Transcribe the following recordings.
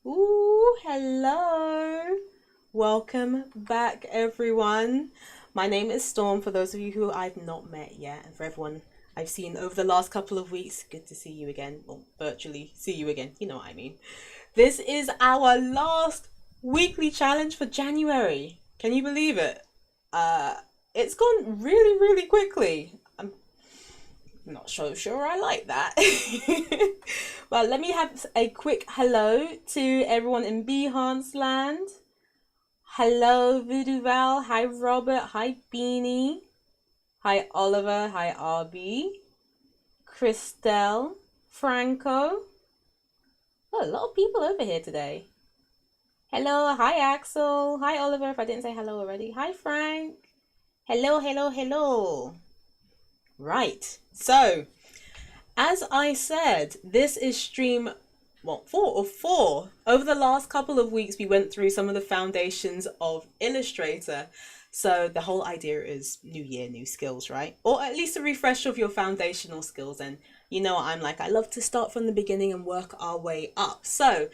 Ooh, hello. Welcome back, everyone. My name is Storm, for those of you who I've not met yet, and for everyone I've seen over the last couple of weeks. Good to see you again. Well, virtually see you again. You know what I mean. This is our last weekly challenge for January. Can you believe it? It's gone really, really quickly. I'm not so sure I like that. Well, let me have a quick hello to everyone in Behance land. Hello, Voodoo Val. Hi, Robert. Hi, Beanie. Hi, Oliver. Hi, RB. Christelle. Franco. Oh, a lot of people over here today. Hello. Hi, Axel. Hi, Oliver, if I didn't say hello already. Hi, Frank. Hello, hello, hello. Right. So, as I said, this is stream, well, 4 of 4. Over the last couple of weeks, we went through some of the foundations of Illustrator. So the whole idea is new year, new skills, right? Or at least a refresh of your foundational skills. And you know what I'm like, I love to start from the beginning and work our way up. So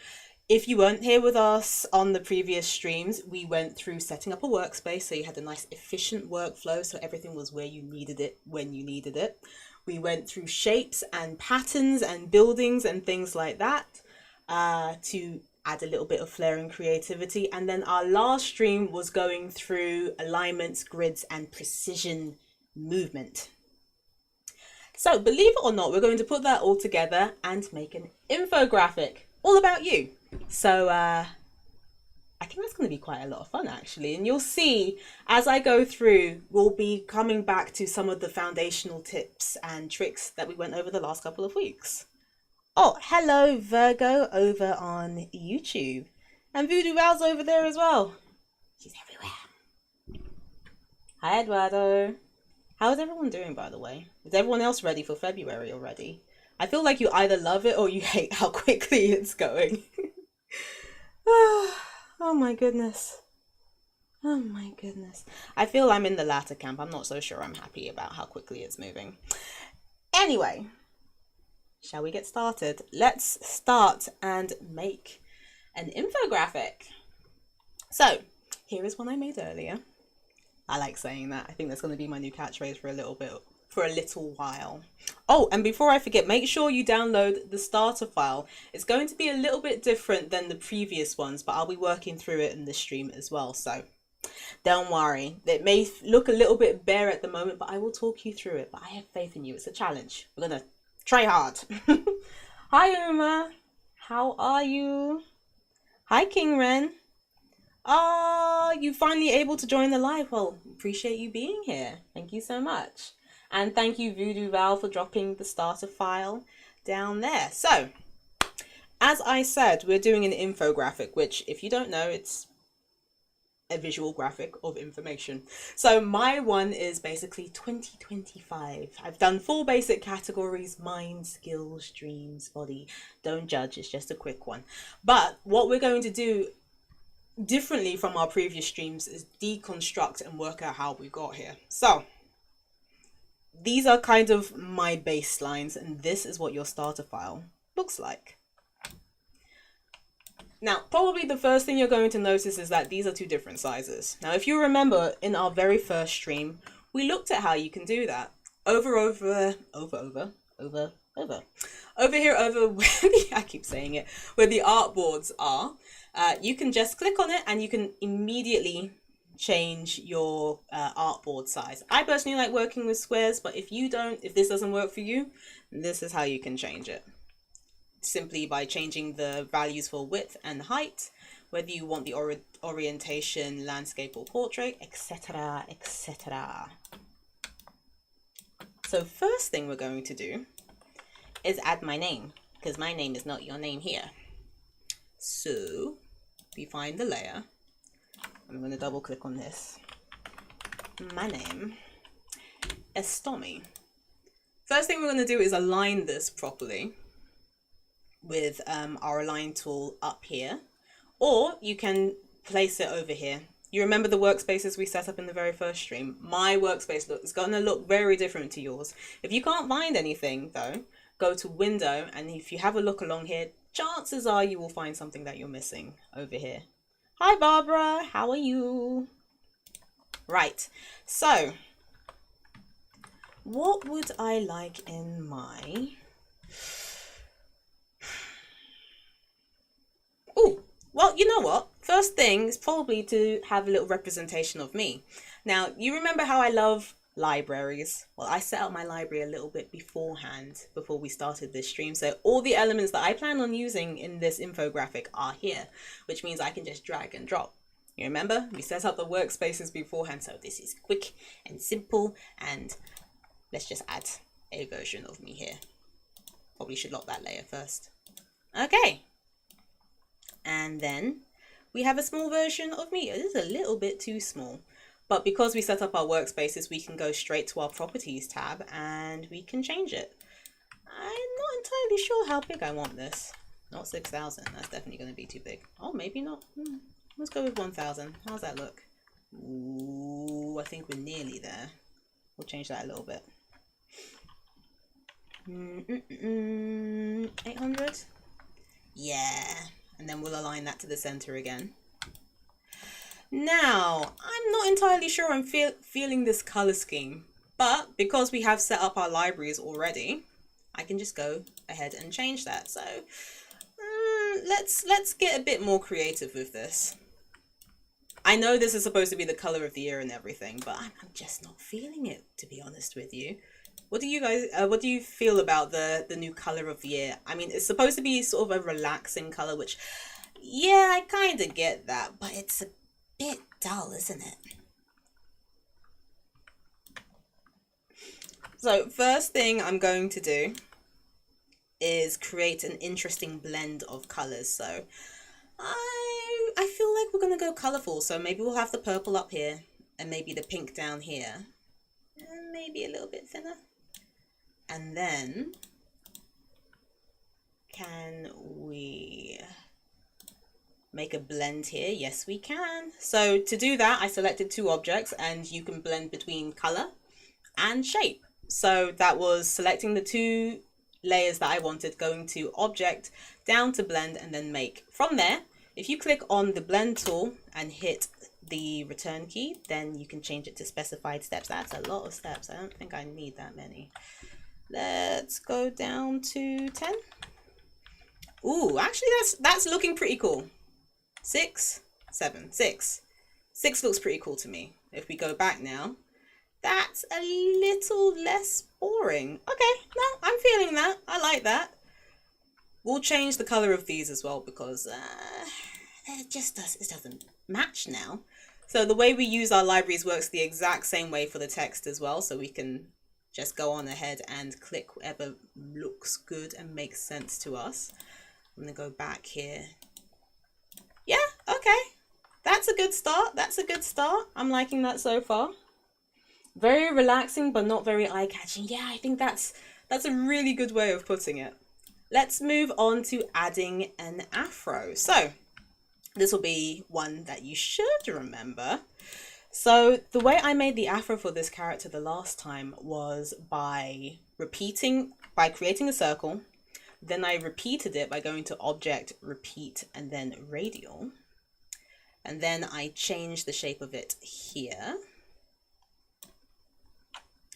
if you weren't here with us on the previous streams, we went through setting up a workspace so you had a nice efficient workflow, so everything was where you needed it when you needed it. We went through shapes and patterns and buildings and things like that to add a little bit of flair and creativity. And then our last stream was going through alignments, grids, and precision movement. So believe it or not, we're going to put that all together and make an infographic all about you. So I think that's going to be quite a lot of fun, actually. And you'll see as I go through, we'll be coming back to some of the foundational tips and tricks that we went over the last couple of weeks. Oh, hello, Virgo, over on YouTube. And Voodoo Val's over there as well. She's everywhere. Hi, Eduardo. How is everyone doing, by the way? Is everyone else ready for February already? I feel like you either love it or you hate how quickly it's going. Oh my goodness. Oh my goodness. I feel I'm in the latter camp. I'm not so sure I'm happy about how quickly it's moving. Anyway, shall we get started? Let's start and make an infographic. So, here is one I made earlier. I like saying that. I think that's going to be my new catchphrase for a little while. Oh, and before I forget, make sure you download the starter file. It's going to be a little bit different than the previous ones, but I'll be working through it in this stream as well. So don't worry. It may look a little bit bare at the moment, but I will talk you through it. But I have faith in you. It's a challenge. We're going to try hard. Hi, Uma. How are you? Hi, King Ren. You finally able to join the live. Well, appreciate you being here. Thank you so much. And thank you, Voodoo Val, for dropping the starter file down there. So, as I said, we're doing an infographic, which, if you don't know, it's a visual graphic of information. So my one is basically 2025. I've done 4 basic categories: mind, skills, dreams, body. Don't judge, it's just a quick one. But what we're going to do differently from our previous streams is deconstruct and work out how we got here. So these are kind of my baselines, and this is what your starter file looks like. Now, probably the first thing you're going to notice is that these are 2 different sizes. Now, if you remember in our very first stream, we looked at how you can do that. Over here, I keep saying it, where the artboards are, you can just click on it and you can immediately change your artboard size. I personally like working with squares, but if this doesn't work for you, this is how you can change it. Simply by changing the values for width and height, whether you want the orientation, landscape or portrait, etc, etc. So first thing we're going to do is add my name, because my name is not your name here. So we find the layer. I'm going to double click on this. My name is Tommy. First thing we're going to do is align this properly with our align tool up here, or you can place it over here. You remember the workspaces we set up in the very first stream? My workspace is going to look very different to yours. If you can't find anything though, go to window, and if you have a look along here, chances are you will find something that you're missing over here. Hi Barbara, how are you? Right, so what would I like in my... Oh, well, you know what? First thing is probably to have a little representation of me. Now, you remember how I love libraries? Well, I set up my library a little bit beforehand, before we started this stream. So all the elements that I plan on using in this infographic are here, which means I can just drag and drop. You remember? We set up the workspaces beforehand, so this is quick and simple, and let's just add a version of me here. Probably should lock that layer first. Okay. And then we have a small version of me. It is a little bit too small, but because we set up our workspaces, we can go straight to our properties tab and we can change it. I'm not entirely sure how big I want this. Not 6,000, that's definitely going to be too big. Oh, maybe not. Let's go with 1,000. How's that look? Ooh, I think we're nearly there. We'll change that a little bit. 800? Yeah. And then we'll align that to the center again. Now, I'm not entirely sure I'm feeling this color scheme, but because we have set up our libraries already, I can just go ahead and change that. So let's get a bit more creative with this. I know this is supposed to be the color of the year and everything, but I'm just not feeling it, to be honest with you. What do you guys, what do you feel about the new color of the year? I mean, it's supposed to be sort of a relaxing color, which, yeah, I kind of get that, but it's a bit dull, isn't it? So first thing I'm going to do is create an interesting blend of colors. So I feel like we're going to go colorful. So maybe we'll have the purple up here and maybe the pink down here and maybe a little bit thinner. And then can we make a blend here? Yes, we can. So to do that, I selected two objects and you can blend between color and shape. So that was selecting the two layers that I wanted, going to object, down to blend, and then make. From there, if you click on the blend tool and hit the return key, then you can change it to specified steps. That's a lot of steps. I don't think I need that many. Let's go down to 10. Ooh, actually that's looking pretty cool. 6, 7, 6. 6 looks pretty cool to me. If we go back now, that's a little less boring. Okay, no, I'm feeling that. I like that. We'll change the color of these as well because it doesn't match now. So the way we use our libraries works the exact same way for the text as well. So we can just go on ahead and click whatever looks good and makes sense to us. I'm gonna go back here. Yeah, okay. That's a good start. That's a good start. I'm liking that so far. Very relaxing, but not very eye-catching. Yeah, I think that's a really good way of putting it. Let's move on to adding an afro. So this will be one that you should remember. So the way I made the afro for this character the last time was by creating a circle. Then I repeated it by going to object, repeat, and then radial. And then I changed the shape of it here.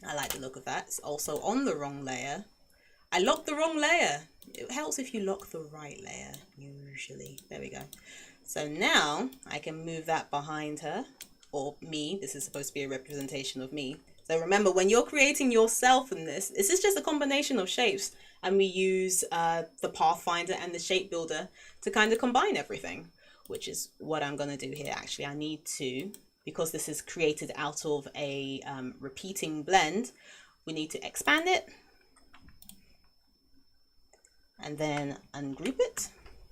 I like the look of that. It's also on the wrong layer. I locked the wrong layer. It helps if you lock the right layer, usually. There we go. So now I can move that behind her, or me. This is supposed to be a representation of me. So remember, when you're creating yourself in this is just a combination of shapes, and we use the Pathfinder and the Shape Builder to kind of combine everything, which is what I'm going to do here. Actually, I need to, because this is created out of a repeating blend, we need to expand it and then ungroup it.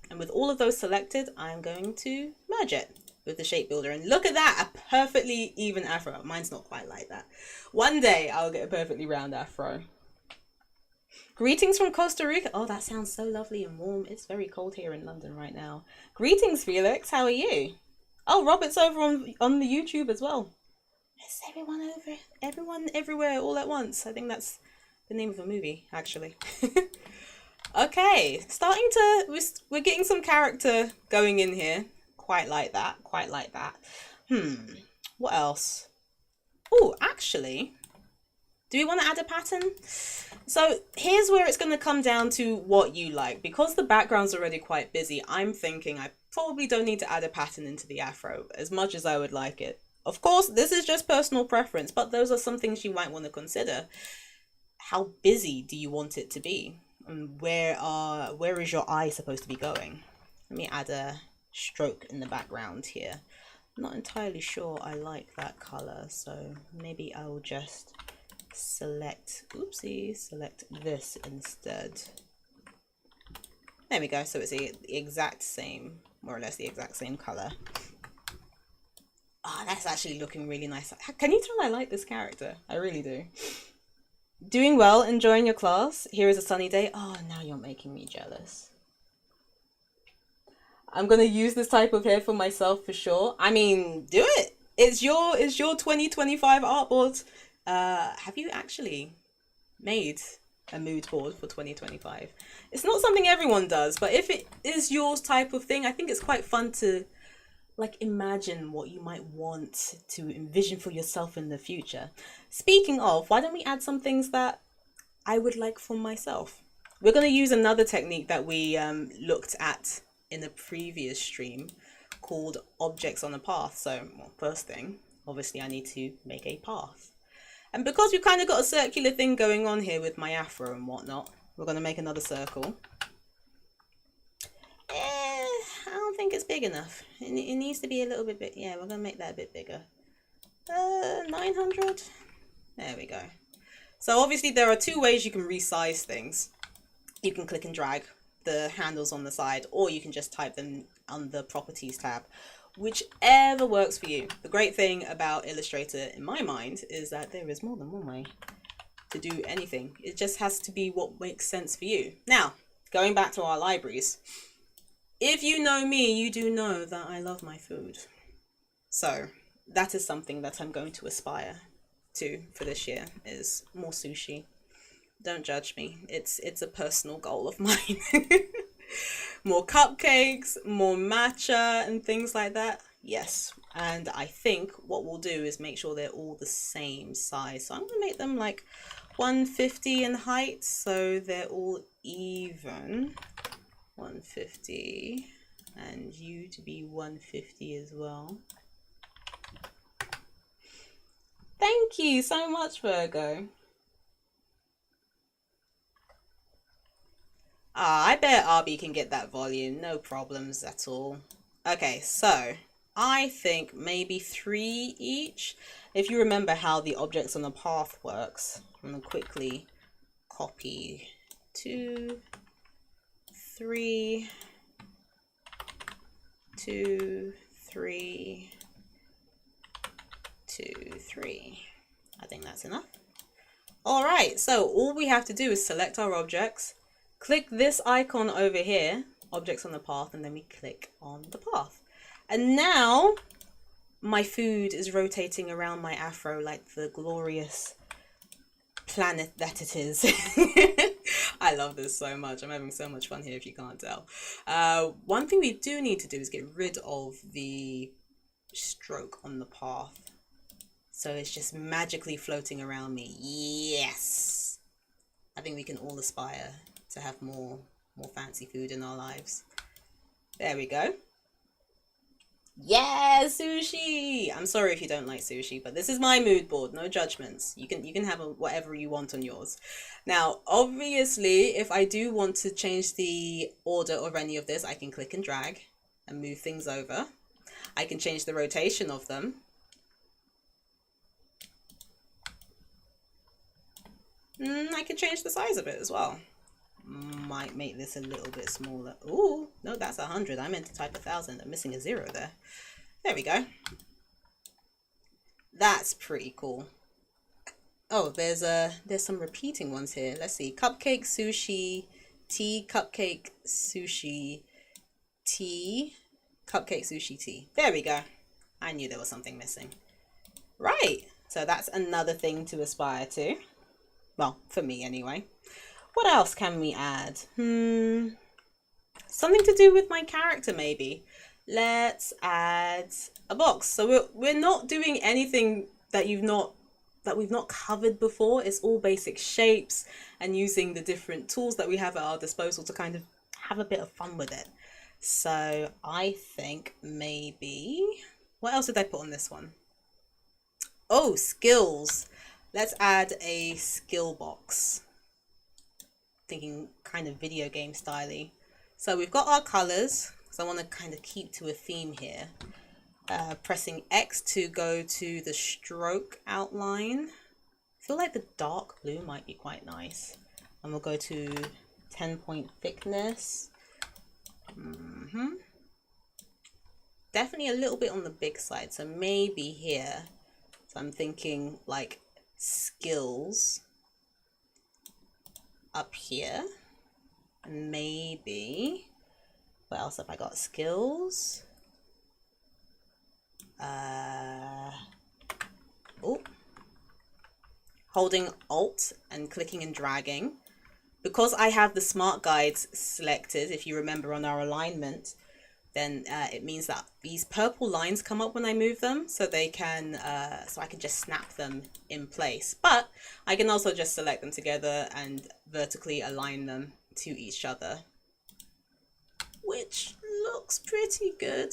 And with all of those selected, I'm going to merge it with the Shape Builder. And look at that, a perfectly even afro. Mine's not quite like that. One day I'll get a perfectly round afro. Greetings from Costa Rica. Oh, that sounds so lovely and warm. It's very cold here in London right now. Greetings, Felix. How are you? Oh, Robert's over on the YouTube as well. It's everyone everywhere all at once. I think that's the name of a movie, actually. Okay, we're getting some character going in here. Quite like that, quite like that. What else? Oh, actually, do we want to add a pattern? So here's where it's going to come down to what you like. Because the background's already quite busy, I'm thinking I probably don't need to add a pattern into the afro as much as I would like it. Of course, this is just personal preference, but those are some things you might want to consider. How busy do you want it to be? And where is your eye supposed to be going? Let me add a stroke in the background here. I'm not entirely sure I like that color, so maybe I'll just select this instead. There we go. So it's the exact same, more or less the exact same color. Oh, that's actually looking really nice. Can you tell I like this character? I really do. Doing well, enjoying your class. Here is a sunny day. Oh, now you're making me jealous. I'm gonna use this type of hair for myself for sure. I mean, do it. It's your 2025 artboard. Have you actually made a mood board for 2025? It's not something everyone does, but if it is your type of thing, I think it's quite fun to like imagine what you might want to envision for yourself in the future. Speaking of, why don't we add some things that I would like for myself? We're going to use another technique that we looked at in a previous stream called objects on a path. So, well, first thing, obviously I need to make a path. And because we've kind of got a circular thing going on here with my afro and whatnot, we're going to make another circle. I don't think it's big enough. It needs to be a little bit big. Yeah, we're going to make that a bit bigger. 900. There we go. So obviously there are two ways you can resize things. You can click and drag the handles on the side, or you can just type them on the properties tab. Whichever works for you. The great thing about Illustrator, in my mind, is that there is more than one way to do anything. It just has to be what makes sense for you. Now, going back to our libraries. If you know me, you do know that I love my food. So that is something that I'm going to aspire to for this year, is more sushi. Don't judge me. It's a personal goal of mine. More cupcakes, more matcha and things like that. Yes. And I think what we'll do is make sure they're all the same size. So I'm going to make them like 150 in height, so they're all even. 150, and you to be 150 as well. Thank you so much, Virgo. I bet Arby can get that volume, no problems at all. Okay, so I think maybe 3 each. If you remember how the objects on the path works, I'm going to quickly copy 2, 3, 2, 3, 2, 3. I think that's enough. All right, so all we have to do is select our objects, click this icon over here, objects on the path, and then we click on the path. And now my food is rotating around my afro like the glorious planet that it is. I love this so much. I'm having so much fun here if you can't tell. One thing we do need to do is get rid of the stroke on the path. So it's just magically floating around me. Yes! I think we can all aspire to have more fancy food in our lives. There we go. Yeah, sushi! I'm sorry if you don't like sushi, but this is my mood board, no judgments. You can have whatever you want on yours. Now, obviously, if I do want to change the order of any of this, I can click and drag and move things over. I can change the rotation of them. I can change the size of it as well. Might make this a little bit smaller. Ooh, no, that's 100. I meant to type 1,000. I'm missing a 0 there. There we go. That's pretty cool. Oh, there's some repeating ones here. Let's see. Cupcake, sushi, tea, cupcake, sushi, tea, cupcake, sushi, tea. There we go. I knew there was something missing. Right. So that's another thing to aspire to. Well, for me anyway. What else can we add? Something to do with my character, maybe. Let's add a box. So we're not doing anything that we've not covered before. It's all basic shapes and using the different tools that we have at our disposal to kind of have a bit of fun with it. So I think maybe, what else did I put on this one? Oh, skills. Let's add a skill box. Thinking kind of video game style-y. So we've got our colors, because I want to kind of keep to a theme here. Pressing X to go to the stroke outline. I feel like the dark blue might be quite nice. And we'll go to 10-point thickness. Definitely a little bit on the big side, so maybe here. So I'm thinking like skills up here. And maybe, what else have I got? Skills. Holding Alt and clicking and dragging. Because I have the smart guides selected, if you remember on our alignment, then it means that these purple lines come up when I move them, so they can, so I can just snap them in place. But I can also just select them together and vertically align them to each other, which looks pretty good.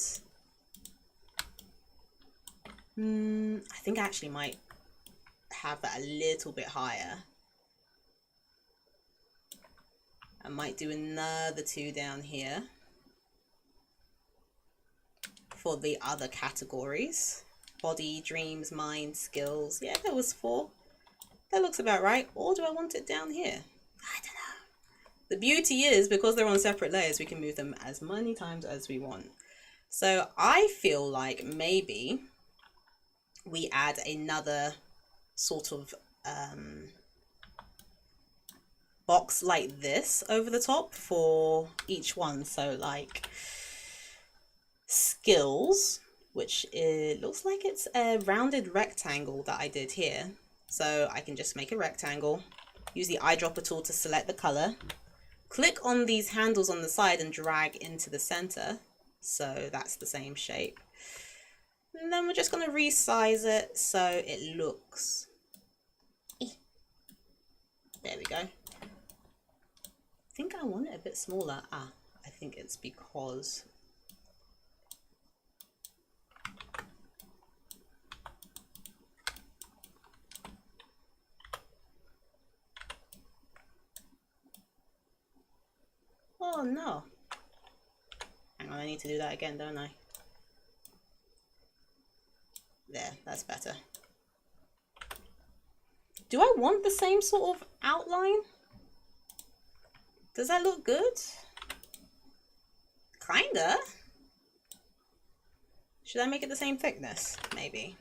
I think I actually might have that a little bit higher. I might do another 2 down here for the other categories. Body, dreams, mind, skills. Yeah, there was 4. That looks about right. Or do I want it down here? I don't know. The beauty is, because they're on separate layers, we can move them as many times as we want. So I feel like maybe we add another sort of box like this over the top for each one. So like skills, which it looks like it's a rounded rectangle that I did here. So I can just make a rectangle, use the eyedropper tool to select the color, click on these handles on the side and drag into the center. So that's the same shape. And then we're just going to resize it so it looks, there we go. I think I want it a bit smaller. I think it's because oh no. Hang on, I need to do that again, don't I? There, that's better. Do I want the same sort of outline? Does that look good? Kinda. Should I make it the same thickness? Maybe.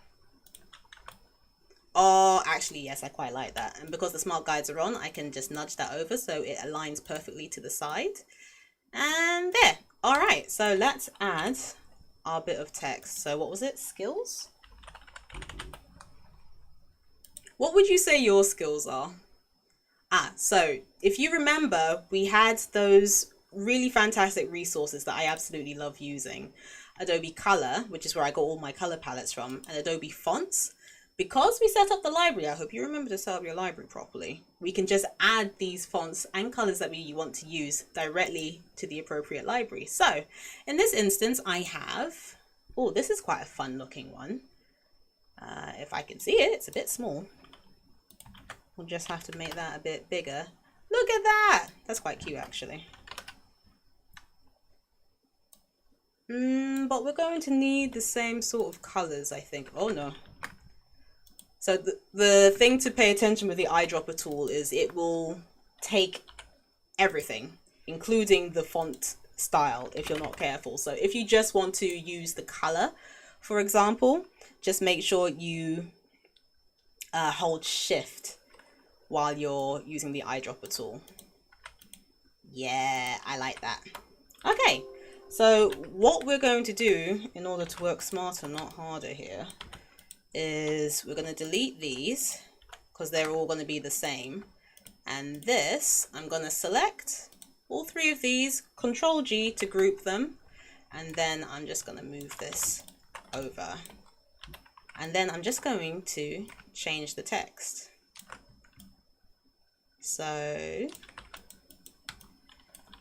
Oh, actually, yes, I quite like that. And because the smart guides are on, I can just nudge that over so it aligns perfectly to the side. And there. All right, so let's add our bit of text. So what was it? Skills? What would you say your skills are? So if you remember, we had those really fantastic resources that I absolutely love using. Adobe Color, which is where I got all my color palettes from, and Adobe Fonts. Because we set up the library, I hope you remember to set up your library properly. We can just add these fonts and colors that we want to use directly to the appropriate library. So in this instance, I have, oh, this is quite a fun looking one. If I can see it, it's a bit small. We'll just have to make that a bit bigger. Look at that! That's quite cute, actually. But we're going to need the same sort of colors, I think. Oh no. So the thing to pay attention with the eyedropper tool is it will take everything, including the font style, if you're not careful. So if you just want to use the color, for example, just make sure you hold Shift while you're using the eyedropper tool. Yeah, I like that. Okay, so what we're going to do in order to work smarter, not harder here, is we're going to delete these because they're all going to be the same. And this, I'm going to select all three of these, Control G to group them. And then I'm just going to move this over. And then I'm just going to change the text. So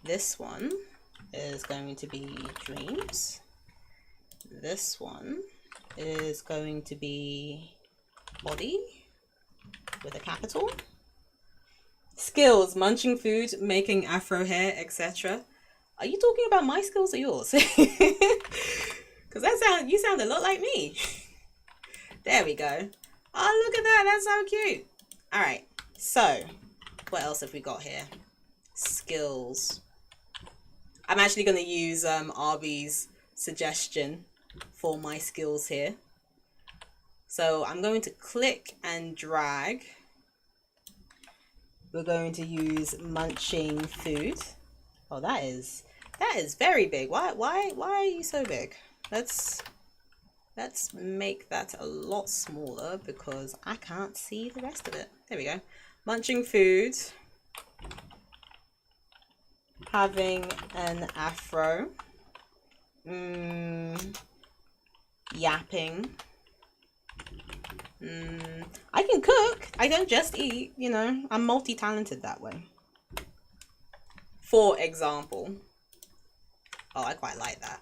this one is going to be dreams. This one is going to be body with a capital. Skills, munching food, making afro hair, etc. Are you talking about my skills or yours? Because you sound a lot like me. There we go. Oh, look at that. That's so cute. All right. So what else have we got here? Skills. I'm actually going to use Arby's suggestion for my skills here. So I'm going to click and drag. We're going to use munching food. Oh, that is very big. Why are you so big? Let's make that a lot smaller because I can't see the rest of it. There we go. Munching food. Having an afro. Yapping. I can cook. I don't just eat, you know. I'm multi-talented that way. For example. Oh, I quite like that.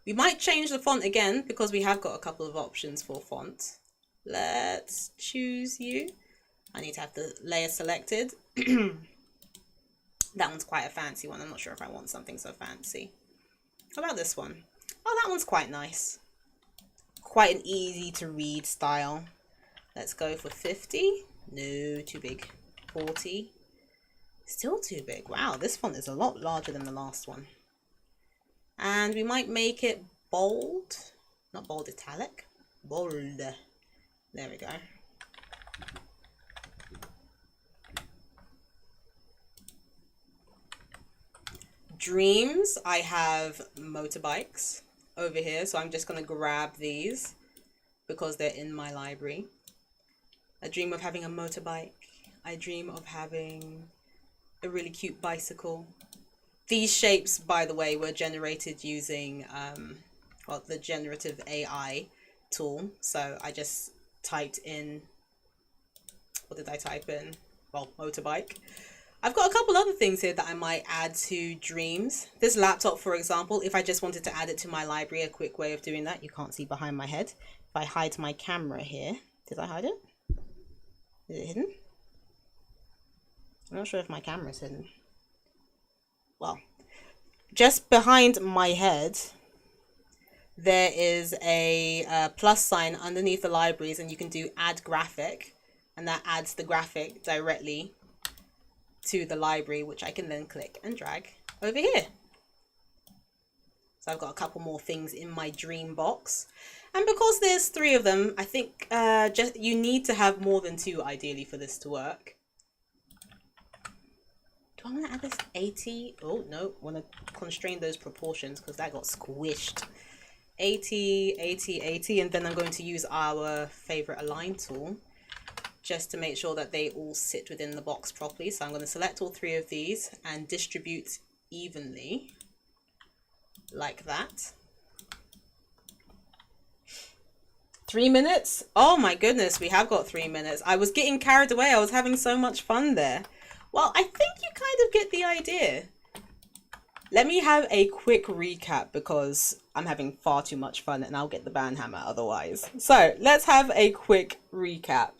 We might change the font again because we have got a couple of options for font. Let's choose you. I need to have the layer selected. That one's quite a fancy one. I'm not sure if I want something so fancy. How about this one? Oh, that one's quite nice. Quite an easy to read style. Let's go for 50. No, too big. 40. Still too big. Wow, this font is a lot larger than the last one. And we might make it bold. Not bold, italic. Bold. There we go. Dreams, I have motorbikes over here, so I'm just going to grab these because they're in my library. I dream of having a motorbike. I dream of having a really cute bicycle. These shapes, by the way, were generated using well, the generative AI tool. So I just typed in, what did I type in? Well, motorbike. I've got a couple other things here that I might add to dreams. This laptop, for example, if I just wanted to add it to my library, a quick way of doing that, you can't see behind my head. If I hide my camera here, did I hide it? Is it hidden? I'm not sure if my camera is hidden. Well, just behind my head, there is a plus sign underneath the libraries, and you can do add graphic, and that adds the graphic directly to the library, which I can then click and drag over here. So I've got a couple more things in my dream box. And because there's 3 of them, I think you need to have more than 2 ideally for this to work. Do I want to add this 80? Oh, no, I want to constrain those proportions because that got squished. 80, 80, 80, and then I'm going to use our favorite align tool just to make sure that they all sit within the box properly. So I'm going to select all 3 of these and distribute evenly like that. 3 minutes? Oh my goodness, we have got 3 minutes. I was getting carried away. I was having so much fun there. Well, I think you kind of get the idea. Let me have a quick recap because I'm having far too much fun and I'll get the band hammer otherwise. So let's have a quick recap.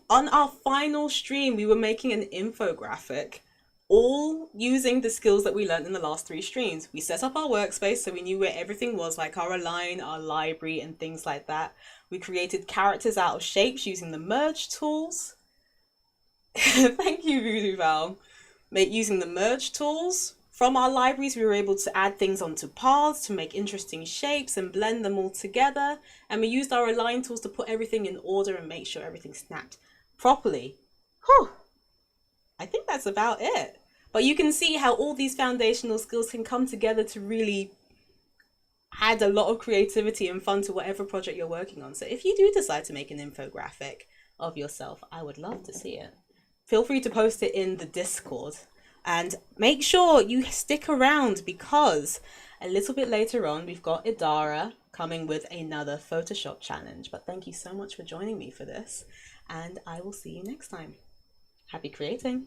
On our final stream, we were making an infographic, all using the skills that we learned in the last 3 streams. We set up our workspace so we knew where everything was, like our align, our library, and things like that. We created characters out of shapes using the merge tools. Thank you, Voodoo Val. Using the merge tools. From our libraries, we were able to add things onto paths to make interesting shapes and blend them all together. And we used our align tools to put everything in order and make sure everything snapped properly. Whew. I think that's about it. But you can see how all these foundational skills can come together to really add a lot of creativity and fun to whatever project you're working on. So if you do decide to make an infographic, of yourself. I would love to see it. Feel free to post it in the Discord. And make sure you stick around because a little bit later on, we've got Idara coming with another Photoshop challenge. But thank you so much for joining me for this. And I will see you next time. Happy creating.